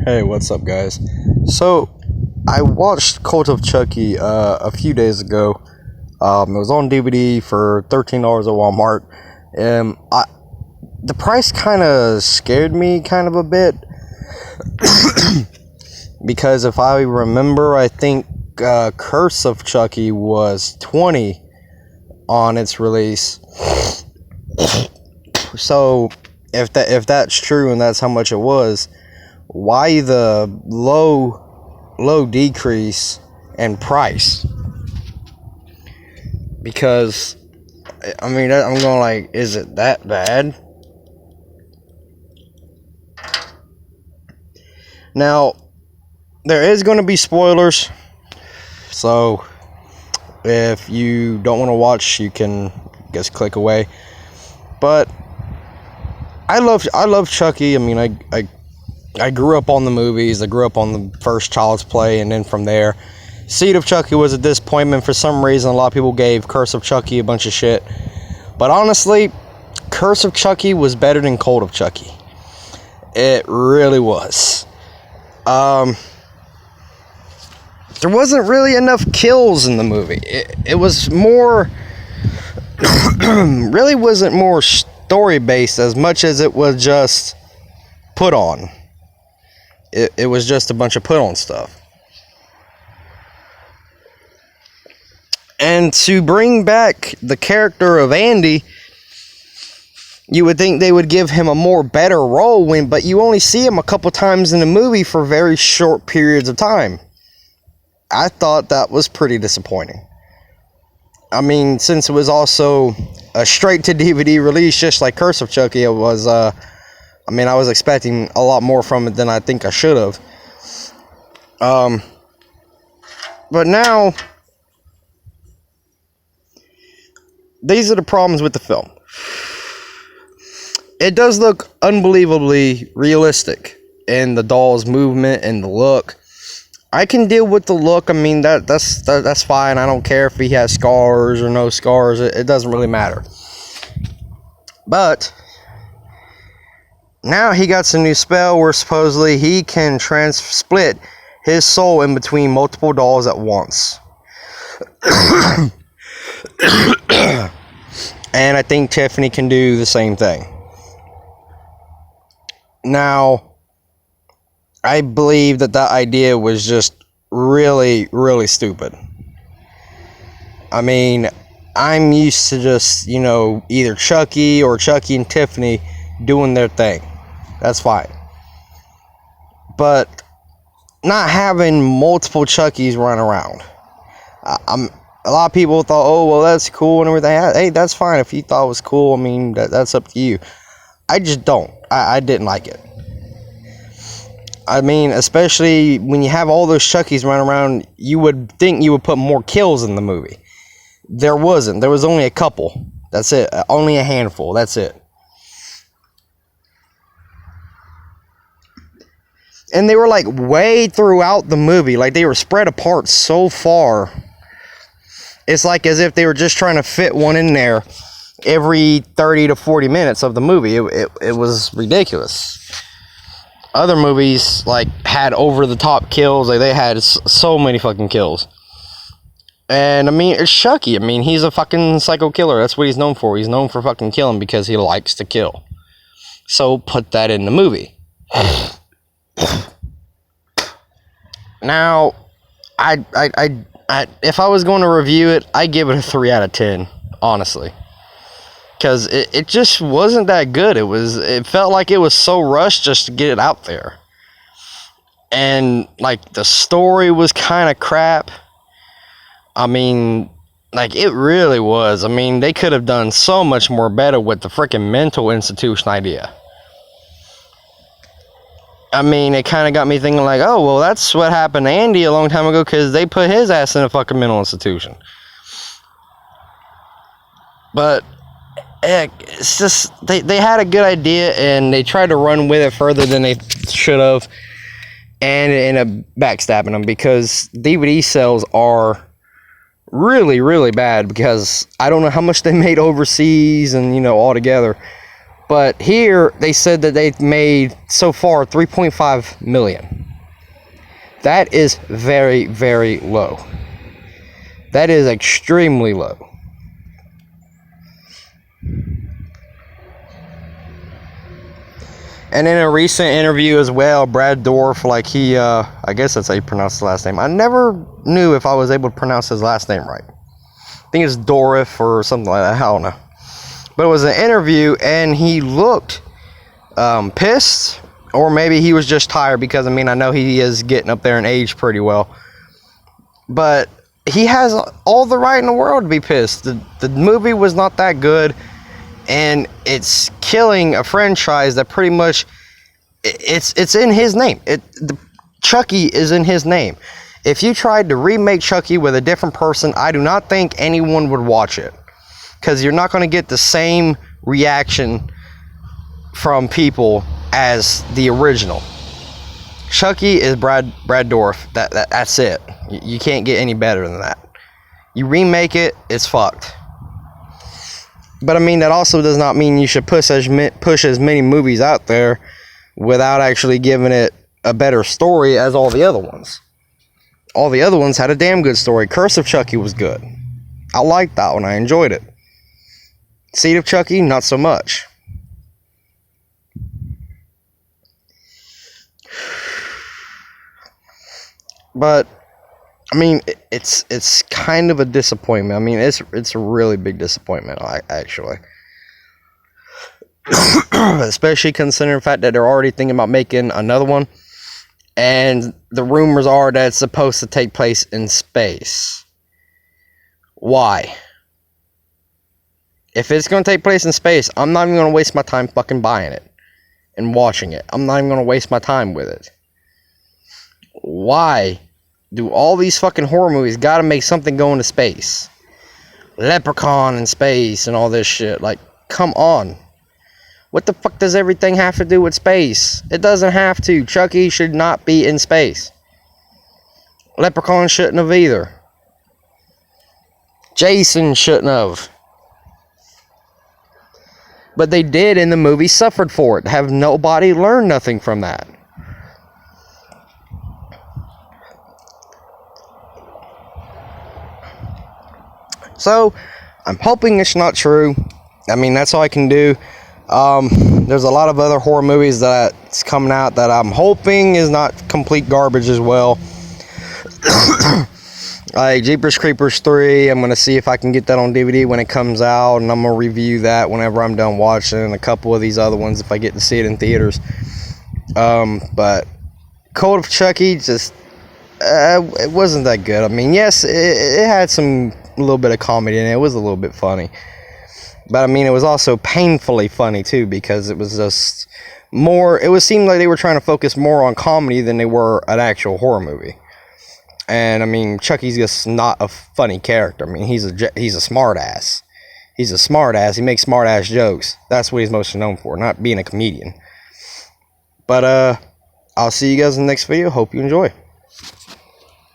Hey, what's up, guys? So, I watched Cult of Chucky a few days ago. It was on DVD for $13 at Walmart. The price kind of scared me kind of a bit. Because if I remember, I think Curse of Chucky was $20 on its release. So, if that's true and that's how much it was, why the low decrease in price? Because I'm going like, is it that bad? Now, there is going to be spoilers, so if you don't want to watch, you can just click away. But I love Chucky. I grew up on the movies. I grew up on the first Child's Play, and then from there, Seed of Chucky was a disappointment. For some reason, a lot of people gave Curse of Chucky a bunch of shit. But honestly, Curse of Chucky was better than Cult of Chucky. It really was. There wasn't really enough kills in the movie. It was more... really wasn't more story-based as much as it was just put on. It was just a bunch of put on stuff. And to bring back the character of Andy, you would think they would give him a more better role, but you only see him a couple times in the movie for very short periods of time. I thought that was pretty disappointing. Since it was also a straight to DVD release, just like Curse of Chucky, it was, I was expecting a lot more from it than I think I should have. But now, these are the problems with the film. It does look unbelievably realistic in the doll's movement and the look. I can deal with the look. That's fine. I don't care if he has scars or no scars. It doesn't really matter. But now he got some new spell where supposedly he can split his soul in between multiple dolls at once. And I think Tiffany can do the same thing. Now, I believe that idea was just really, really stupid. I'm used to just, either Chucky or Chucky and Tiffany doing their thing. That's fine. But not having multiple Chuckies run around. A lot of people thought, oh, well, that's cool and everything. Hey, that's fine. If you thought it was cool, that's up to you. I just don't. I didn't like it. Especially when you have all those Chuckies running around, you would think you would put more kills in the movie. There wasn't. There was only a couple. That's it. Only a handful. That's it. And they were like way throughout the movie. Like they were spread apart so far. It's like as if they were just trying to fit one in there every 30 to 40 minutes of the movie. It was ridiculous. Other movies had over the top kills. They had so many fucking kills. And it's Chucky. He's a fucking psycho killer. That's what he's known for. He's known for fucking killing because he likes to kill. So put that in the movie. Now, if I was going to review it, I'd give it a 3 out of 10, honestly. Because it just wasn't that good. It felt like it was so rushed just to get it out there. And, the story was kind of crap. It really was. They could have done so much more better with the freaking mental institution idea. It kind of got me thinking oh, well, that's what happened to Andy a long time ago because they put his ass in a fucking mental institution. But it's just, they had a good idea and they tried to run with it further than they should have. And it ended up backstabbing them because DVD sales are really, really bad because I don't know how much they made overseas and, all together. But here, they said that they've made, so far, $3.5 million. That is very, very low. That is extremely low. And in a recent interview as well, Brad Dourif, like I guess that's how you pronounce his last name. I never knew if I was able to pronounce his last name right. I think it's Dourif or something like that. I don't know. But it was an interview, and he looked pissed, or maybe he was just tired, because, I mean, I know he is getting up there in age pretty well. But he has all the right in the world to be pissed. The movie was not that good, and it's killing a franchise that pretty much, it's in his name. Chucky is in his name. If you tried to remake Chucky with a different person, I do not think anyone would watch it. Because you're not going to get the same reaction from people as the original. Chucky is Brad Dourif. That's it. You can't get any better than that. You remake it, it's fucked. But I mean, that also does not mean you should push as many movies out there without actually giving it a better story as all the other ones. All the other ones had a damn good story. Curse of Chucky was good. I liked that one. I enjoyed it. Seed of Chucky, not so much. But I mean, it's kind of a disappointment. I mean, it's a really big disappointment, actually. Especially considering the fact that they're already thinking about making another one, and the rumors are that it's supposed to take place in space. Why? If it's going to take place in space, I'm not even going to waste my time fucking buying it and watching it. I'm not even going to waste my time with it. Why do all these fucking horror movies got to make something go into space? Leprechaun in space and all this shit. Like, come on. What the fuck does everything have to do with space? It doesn't have to. Chucky should not be in space. Leprechaun shouldn't have either. Jason shouldn't have. But they did in the movie, suffered for it. Have nobody learned nothing from that? So, I'm hoping it's not true. I mean, that's all I can do. There's a lot of other horror movies that's coming out that I'm hoping is not complete garbage as well. Like Jeepers Creepers 3, I'm going to see if I can get that on DVD when it comes out, and I'm going to review that whenever I'm done watching, and a couple of these other ones if I get to see it in theaters. But Cult of Chucky, just, it wasn't that good. I mean, yes, it had a little bit of comedy in it. It was a little bit funny. But I mean, it was also painfully funny too, because it was just more, it seemed like they were trying to focus more on comedy than they were an actual horror movie. And I mean, Chucky's just not a funny character. I mean, he's a smart ass. He's a smart ass. He makes smart ass jokes. That's what he's most known for, not being a comedian. But I'll see you guys in the next video. Hope you enjoy.